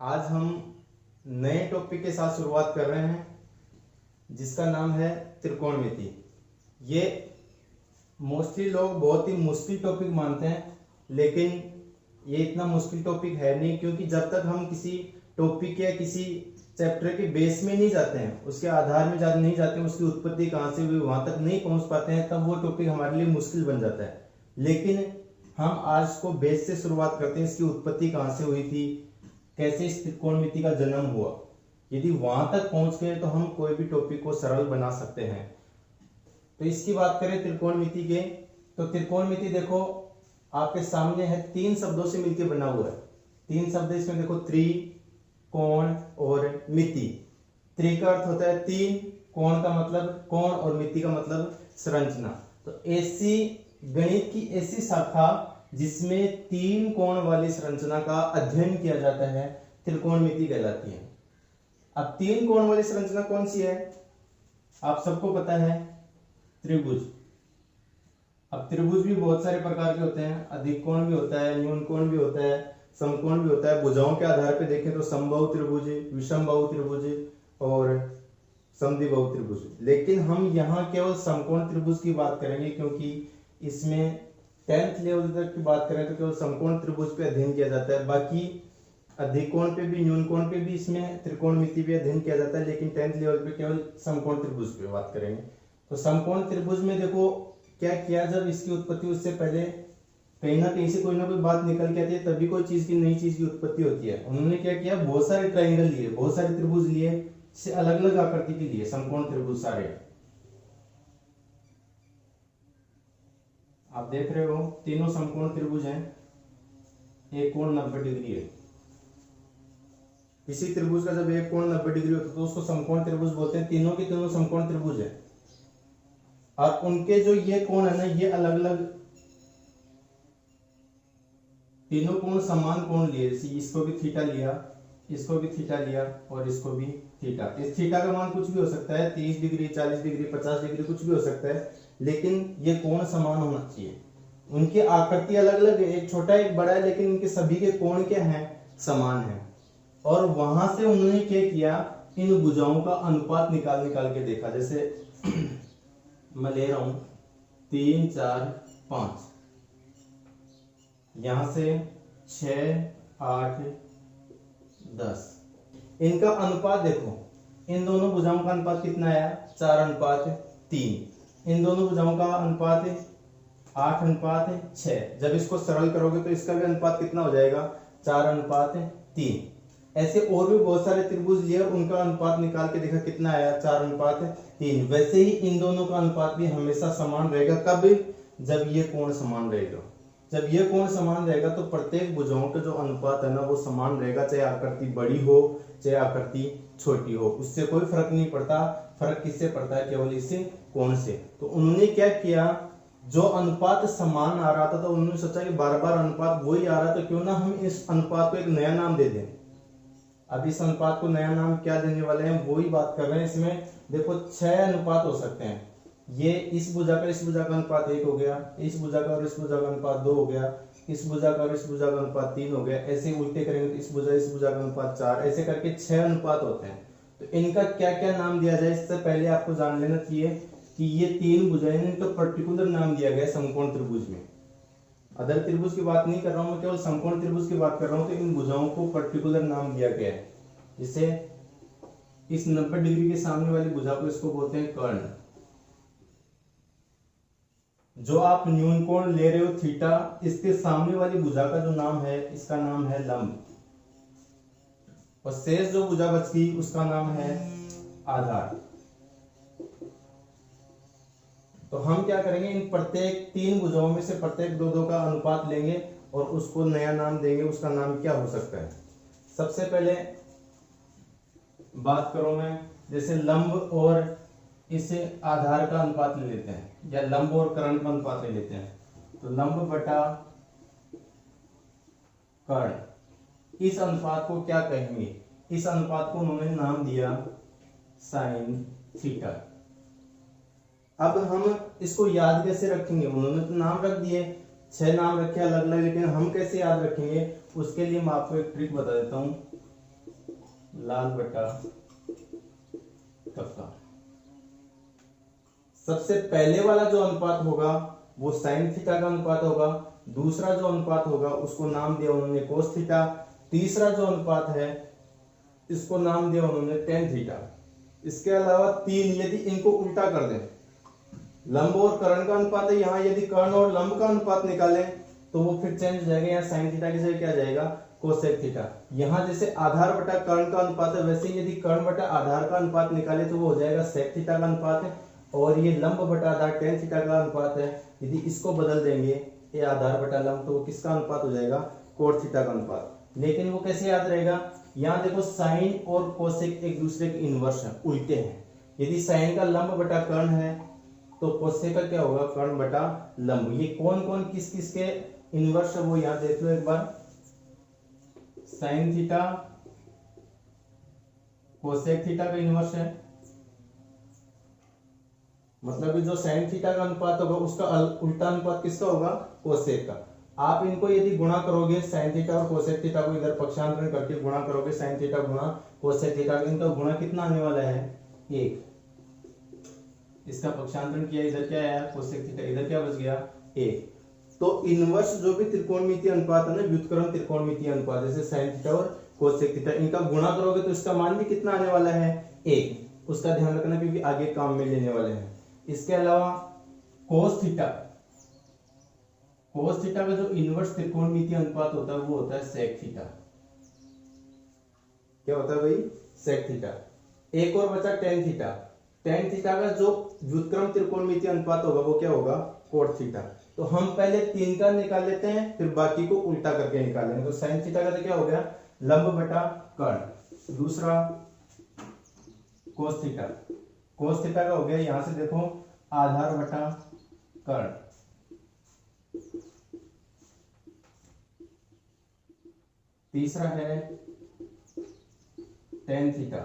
आज हम नए टॉपिक के साथ शुरुआत कर रहे हैं जिसका नाम है त्रिकोणमिति। ये मोस्टली लोग बहुत ही मुश्किल टॉपिक मानते हैं, लेकिन ये इतना मुश्किल टॉपिक है नहीं, क्योंकि जब तक हम किसी टॉपिक या किसी चैप्टर के बेस में नहीं जाते हैं, उसके आधार में नहीं जाते हैं, उसकी उत्पत्ति कहाँ से हुई वहां तक नहीं पहुंच पाते हैं, तब वो टॉपिक हमारे लिए मुश्किल बन जाता है। लेकिन हम आज को बेस से शुरुआत करते हैं, इसकी उत्पत्ति कहाँ से हुई थी, कैसे इस त्रिकोणमिति का जन्म हुआ। यदि वहां तक पहुंच गए तो हम कोई भी टॉपिक को सरल बना सकते हैं। तो इसकी बात करें त्रिकोणमिति के, तो त्रिकोणमिति देखो आपके सामने है, तीन शब्दों से मिलकर बना हुआ है। तीन शब्द इसमें देखो, त्रि, कोण और मिति। त्रि का अर्थ होता है तीन, कोण का मतलब कोण और मिति का मतलब संरचना। तो ऐसी गणित की ऐसी शाखा जिसमें तीन कोण वाली संरचना का अध्ययन किया जाता है, त्रिकोणमिति कहलाती है। अब तीन कोण वाली संरचना कौन सी है, आप सबको पता है, त्रिभुज। अब त्रिभुज भी बहुत सारे प्रकार के होते हैं, अधिक कोण भी होता है, न्यून कोण भी होता है, समकोण भी होता है। भुजाओं के आधार पर देखें तो समबाहु त्रिभुज, विषमबाहु त्रिभुज और समद्विबाहु त्रिभुज। लेकिन हम यहाँ केवल समकोण त्रिभुज की बात करेंगे, क्योंकि इसमें 10th लेवल तक की बात करें तो केवल समकोण त्रिभुज पे अध्ययन किया जाता है। बाकी अधिक कोण पे भी, न्यून कोण पे भी इसमें त्रिकोणमिति भी अध्ययन किया जाता है, लेकिन 10th लेवल पे केवल समकोण त्रिभुज पे बात करेंगे। तो समकोण त्रिभुज में देखो क्या किया, जब इसकी उत्पत्ति उससे पहले कहीं ना कहीं से कोई ना कोई बात निकल के आती है, तभी कोई चीज की नई चीज की उत्पत्ति होती है। उन्होंने क्या किया, बहुत सारे ट्राइंगल लिए, बहुत सारे त्रिभुज लिए, अलग अलग आकृति के लिए समकोण त्रिभुज सारे। आप देख रहे हो तीनों समकोण त्रिभुज हैं, एक कोण 90 डिग्री है। किसी त्रिभुज का जब एक कोण 90 डिग्री होता है तो उसको समकोण त्रिभुज बोलते हैं। तीनों के तीनों समकोण त्रिभुज है, और उनके जो ये कोण है ना, ये अलग अलग, तीनों कोण समान कोण लिए। इसको भी थीटा लिया, इसको भी थीटा लिया और इसको भी थीटा। इस थीटा का मान कुछ भी हो सकता है, 30 डिग्री, 40 डिग्री, 50 डिग्री, कुछ भी हो सकता है, लेकिन ये कोण समान होना चाहिए। उनकी आकृति अलग अलग है, एक छोटा एक बड़ा है, लेकिन इनके सभी के कोण क्या हैं, समान हैं। और वहां से उन्होंने क्या किया, इन भुजाओं का अनुपात निकाल के देखा। जैसे मैं ले रहा हूं 3, 4, 5, यहां से 6, 8, 10, इनका अनुपात देखो। इन दोनों भुजाओं का अनुपात कितना आया, 4:3। इन दोनों भुजाओं का अनुपात 8:6। जब इसको सरल करोगे तो इसका भी अनुपात कितना हो जाएगा, 4:3। ऐसे और भी बहुत सारे त्रिभुज लिए, उनका अनुपात निकाल के देखा कितना आया, 4:3। वैसे ही इन दोनों का अनुपात भी हमेशा समान रहेगा। कब, जब ये कोण समान रहेगा। जब ये कोण समान रहेगा तो प्रत्येक भुजाओं का जो अनुपात है ना, वो समान रहेगा, चाहे आकृति बड़ी हो चाहे आकृति छोटी हो, उससे कोई फर्क नहीं पड़ता। फर्क किससे पड़ता है, केवल इस कोण से। तो उन्होंने क्या किया, जो अनुपात समान आ रहा था तो उन्होंने सोचा कि बार बार अनुपात वही आ रहा है, तो क्यों ना हम इस अनुपात को एक नया नाम दे दें। अब इस अनुपात को नया नाम क्या देने वाले हैं, वो ही बात कर रहे हैं। इसमें देखो 6 अनुपात हो सकते हैं। ये इस भुजा का इस भुजा का अनुपात 1 हो गया, इस भुजा का और इस भुजा का अनुपात 2 हो गया, इस भुजा का और इस भुजा का अनुपात 3 हो गया। ऐसे उल्टे करेंगे तो इस भुजा का अनुपात 4, ऐसे करके 6 अनुपात होते हैं। तो इनका क्या क्या नाम दिया जाए, इससे पहले आपको जान लेना चाहिए कि ये तीन भुजाएं, इनका पर्टिकुलर नाम दिया गया समकोण त्रिभुज में। अदर त्रिभुज की बात नहीं कर रहा हूं मैं, केवल समकोण त्रिभुज की बात कर रहा हूं। तो इन भुजाओं को पर्टिकुलर नाम दिया गया है। जिसे इस 90 डिग्री के सामने वाली भुजा को इसको बोलते हैं कर्ण। जो आप न्यून कोण ले रहे हो थीटा, इसके सामने वाली भुजा का जो नाम है, इसका नाम है लंब। और शेष जो भुजा बच गई उसका नाम है आधार। तो हम क्या करेंगे, इन प्रत्येक तीन भुजाओं में से प्रत्येक 2-2 का अनुपात लेंगे और उसको नया नाम देंगे। उसका नाम क्या हो सकता है। सबसे पहले बात करूं मैं, जैसे लंब और इस आधार का अनुपात ले लेते हैं, या लंब और कर्ण का अनुपात ले लेते हैं। तो लंब बटा कर्ण, इस अनुपात को क्या कहेंगे, इस अनुपात को उन्होंने नाम दिया साइन थीटा। अब हम इसको याद कैसे रखेंगे, उन्होंने तो नाम रख दिए, 6 नाम रखे अलग अलग, लेकिन हम कैसे याद रखेंगे, उसके लिए मैं आपको एक ट्रिक बता देता हूं। लाल बटा कप्तान। सबसे पहले वाला जो अनुपात होगा वो साइन थीटा का अनुपात होगा। दूसरा जो अनुपात होगा उसको नाम दिया उन्होंने कोस थीटा। तीसरा जो अनुपात है इसको नाम दिया उन्होंने टेन थीटा। इसके अलावा तीन, यदि इनको उल्टा कर दें, लंब और कर्ण का अनुपात है, यहाँ यदि कर्ण और लंब का अनुपात निकालें तो वो फिर चेंज हो जाएगा। यहाँ साइन थीटा की जगह क्या जाएगा, कोसेक थीटा। यहाँ जैसे आधार बटा कर्ण का अनुपात है, वैसे यदि कर्ण बटा आधार का अनुपात निकाले तो वो हो जाएगा सेक थीटा का अनुपात है। और ये लंब बटा आधार टेन थीटा का अनुपात है। यदि इसको बदल देंगे, ये आधार बटा लंब, तो वो किसका अनुपात हो जाएगा, कोट थीटा का अनुपात। लेकिन वो कैसे याद रहेगा, यहाँ देखो साइन और कोसेक एक दूसरे के इनवर्स है, उल्टे हैं। यदि साइन का लंब बटा कर्ण है तो कोसेक का क्या होगा, कर्ण बटा लंब। ये कौन कौन किस किस के इनवर्स है वो यहाँ देख लो एक बार। साइन थीटा कोसेक थीटा का इनवर्स है, मतलब कि जो साइन थीटा का अनुपात होगा उसका उल्टा अनुपात किसका होगा, कोसेक का। आप इनको यदि गुणा करोगे, साइन थीटा और कोसेक थीटा को इधर पक्षांतरण करके गुणा करोगे, साइन थीटा गुणा कोसेक थीटा, इनका गुणा कितना आने वाला है, 1। इसका पक्षांतरण किया, इधर क्या आया, कोसेक थीटा, इधर क्या बच गया, 1। तो इनवर्स जो भी त्रिकोणमितीय अनुपात है ना, व्युत्क्रम त्रिकोणमितीय अनुपात, जैसे साइन थीटा और कोसेक थीटा, इनका गुणा करोगे तो इसका मान भी कितना आने वाला है, 1। उसका ध्यान रखना क्योंकि आगे काम में लेने वाले हैं। इसके अलावा कोस थीटा, कोस थीटा का जो इनवर्स त्रिकोणमितीय अनुपात होता है वो होता है सेक थीटा। क्या होता है भाई, सेक थीटा। एक और बचा टेन थीटा। टेन थीटा का जो व्युत्क्रम त्रिकोणमितीय अनुपात होगा वो क्या होगा, कोट थीटा। तो हम पहले 3 का निकाल लेते हैं, फिर बाकी को उल्टा करके निकालेंगे। तो साइन थीटा का तो क्या हो गया, लंब बटा कर्ण। दूसरा कोस थीटा, कोस थीटा का हो गया, यहां से देखो आधार बटा कर्ण। तीसरा है टेन थीटा।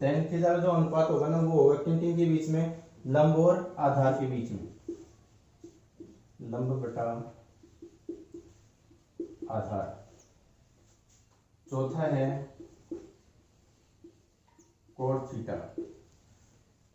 टेन थीटा का जो अनुपात होगा ना वो होगा किन किन के बीच में, लंब और आधार के बीच में, लंब बटा आधार। चौथा है कोट थीटा।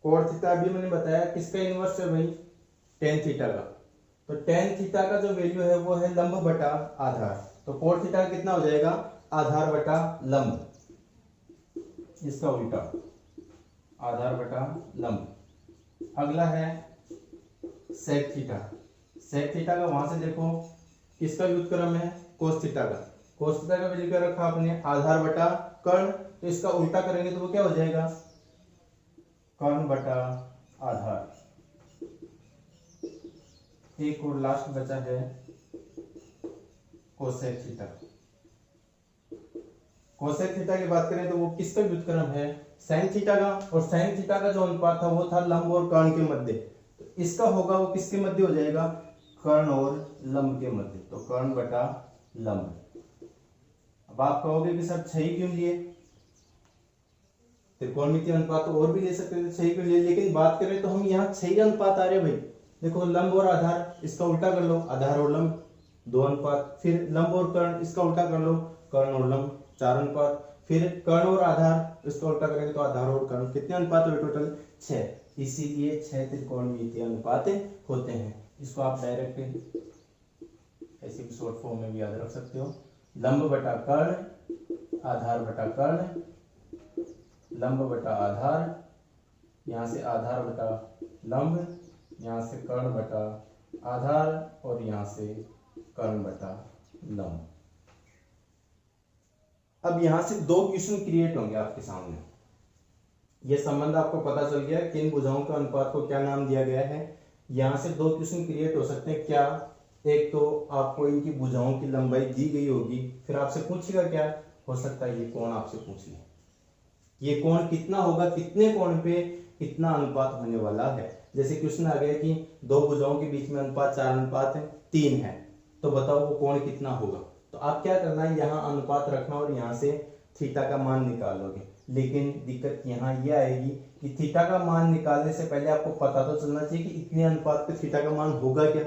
कोट थीटा भी मैंने बताया किसका इनवर्स है भाई, टेन थीटा का। तो टेन थीटा का जो वैल्यू है वो है लंब बटा आधार। तो कोट थीटा कितना हो जाएगा, आधार बटा लंब, इसका उल्टा, आधार बटा लंब। अगला है सेक थीटा। सेक थीटा का वहां से देखो किसका व्युत्क्रम है, कोस थीटा का। कोस थीटा का वैल्यू क्या रखा आपने, आधार बटा कर्ण। तो इसका उल्टा करेंगे तो वो क्या हो जाएगा, कर्ण बटा आधार। एक और लास्ट बचा है कोसेक थीटा। कोसेक थीटा की बात करें तो वो किसका व्युत्क्रम है, साइन थीटा का। और साइन थीटा का जो अनुपात था वो था लंब और कर्ण के मध्य। तो इसका होगा वो किसके मध्य हो जाएगा, कर्ण और लंब के मध्य। तो कर्ण बटा लंब। अब आप कहोगे कि सर 6 क्यों लिए, त्रिकोणमितीय अनुपात तो और भी ले सकते थे, 6 क्यों लिए। लेकिन बात करें तो हम यहाँ 6 अनुपात आ रहे भाई। देखो लंब और आधार, इसका उल्टा कर लो, आधार और लंब 2 अनुपात। फिर लंब और कर्ण, इसका उल्टा कर लो, कर्ण और लंब 4 अनुपात। फिर कर्ण और आधार, इसका उल्टा करेंगे तो आधार और कर्ण, कितने अनुपात हुए टोटल, 6। इसीलिए 6 त्रिकोणमितीय अनुपात होते हैं। इसको आप डायरेक्ट ऐसे भी शॉर्ट फॉर्म में भी याद रख सकते हो, लंब बटा कर्ण, आधार बटा कर्ण, लंब बटा आधार, यहां से आधार बटा लंब, यहां से कर्ण बटा आधार, और यहां से कर्ण बटा लंब। अब यहां से 2 क्वेश्चन क्रिएट होंगे आपके सामने। यह संबंध आपको पता चल गया किन भुजाओं के अनुपात को क्या नाम दिया गया है। यहां से 2 क्वेश्चन क्रिएट हो सकते हैं। क्या, एक तो आपको इनकी भुजाओं की लंबाई दी गई होगी, फिर आपसे पूछेगा क्या, हो सकता है ये कोण आपसे पूछ ले, ये कोण कितना होगा, कितने कोण पे कितना अनुपात होने वाला है। जैसे क्वेश्चन आ गया कि 2 भुजाओं के बीच में अनुपात 4:3 है, तो बताओ वो कोण कितना होगा। तो आप क्या करना है, यहाँ अनुपात रखना और यहाँ से थीटा का मान निकालोगे। लेकिन दिक्कत यहाँ ये आएगी कि थीटा का मान निकालने से पहले आपको पता तो चलना चाहिए कि इतने अनुपात पे थीटा का मान होगा क्या।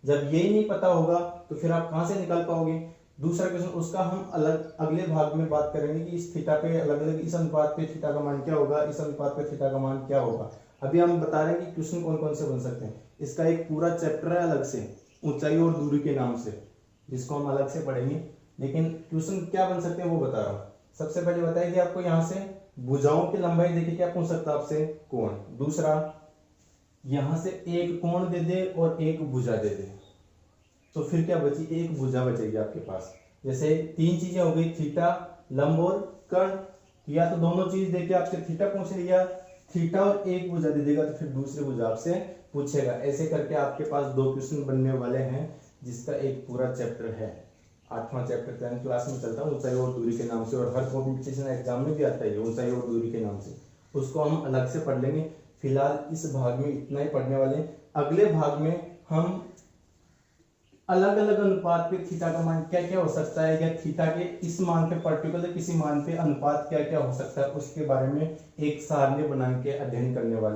जब यही नहीं पता होगा तो फिर आप कहाँ से निकाल पाओगे। दूसरा क्वेश्चन उसका हम अलग अगले भाग में बात करेंगे कि इस थीटा पे अलग अलग, इस अनुपात पे थीटा का मान क्या होगा, इस अनुपात पे थीटा का मान क्या होगा। अभी हम बता रहे हैं कि क्वेश्चन कौन कौन से बन सकते हैं। इसका एक पूरा चैप्टर है अलग से, ऊंचाई और दूरी के नाम से, जिसको हम अलग से पढ़ेंगे। लेकिन क्वेश्चन क्या बन सकते हैं वो बता रहा हूँ। सबसे पहले बताया कि आपको यहाँ से भुजाओं की लंबाई देखिए, क्या पूछ सकता है आपसे, कोण। दूसरा, यहां से एक कोण दे दे और एक भुजा दे दे, तो फिर क्या बची, एक भुजा बचेगी आपके पास। जैसे तीन चीजें हो गई, थीटा, लंब और कर्ण। या तो दोनों चीज देके आपसे थीटा पूछ लिया, थीटा और एक भुजा दे देगा तो फिर दूसरी भुजा आपसे पूछेगा। ऐसे करके आपके पास दो क्वेश्चन बनने वाले हैं, जिसका एक पूरा चैप्टर है। 8वां चैप्टर 10th क्लास में चलता है, ऊंचाई और दूरी के नाम से, और हर कॉम्पिटिशन एग्जाम में भी आता है ऊंचाई और दूरी के नाम से। उसको हम अलग से पढ़ लेंगे। फिलहाल इस भाग में इतना ही पढ़ने वाले हैं। अगले भाग में हम अलग अलग अनुपात पे थीटा का मान क्या क्या हो सकता है, या थीटा के इस मान पे पर्टिकुलर किसी मान पे अनुपात क्या क्या हो सकता है, उसके बारे में एक सारणी बना के अध्ययन करने वाले हैं।